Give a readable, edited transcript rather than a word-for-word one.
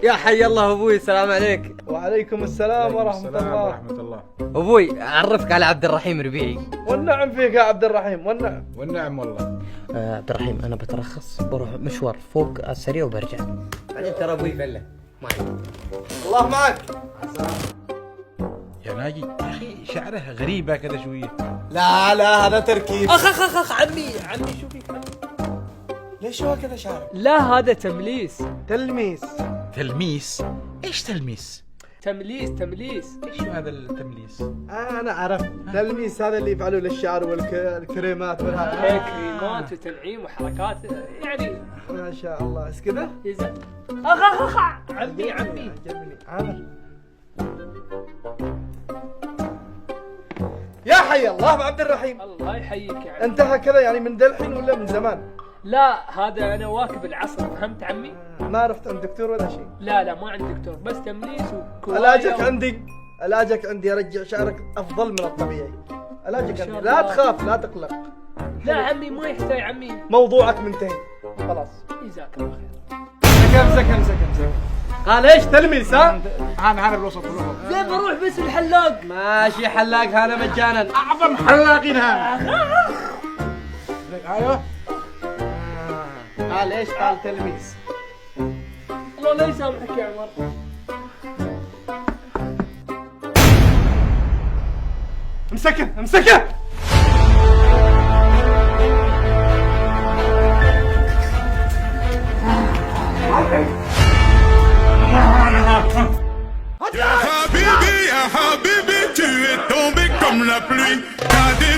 يا حي الله ابوي، السلام عليك. وعليكم السلام ورحمة الله. ورحمة الله. ابوي اعرفك على عبد الرحيم ربيعي. والنعم فيك يا عبد الرحيم، والنعم. والنعم والله. عبد الرحيم انا بترخص بروح مشوار فوق السريع وبرجع. بعدين ترى ابوي فله ما الله معك. يا ناجي يا اخي شعره غريبة كذا شوية. لا لا هذا تركيب. اخ عمي شو فيك عمي؟ ليش هو كذا شعر؟ لا هذا تمليس. تلميس. تلميس؟ ايش تلميس؟ تمليس. ايش هذا التمليس؟ انا عرفت. تلميس هذا اللي يفعلوه للشعر والكريمات والهذا. هيك كريمات وتنعيم وحركات يعني. ما شاء الله. ايش كذا؟ اخ عمي عجبني. عامر. يا حي الله بعبد الرحيم. الله يحييك يا عمي. انت هكذا يعني من دلحين ولا من زمان؟ لا هذا انا واكب العصر، فهمت عمي؟ ما رحت عند دكتور ولا شيء؟ لا ما عندي دكتور، بس تمليس وكوايا. علاجك عندي ارجع شعرك افضل من الطبيعي. علاجك ما عندي، شاء لا الله. تخاف لا تقلق. لا عمي ما يحتاج عمي. موضوعك منتهي خلاص. جزاك الله خير. سكن. قال ايش تلميس ها؟ انا بالوسط كلهم. لا بروح بس الحلاق. ماشي حلاق هذا مجانا. اعظم حلاقين هذا. ايوه. قال ايش؟ قال تلميس. الله لا يسامحك يا عمر. امسكه. Ya Habibi, tu es tombé comme la pluie. T'as des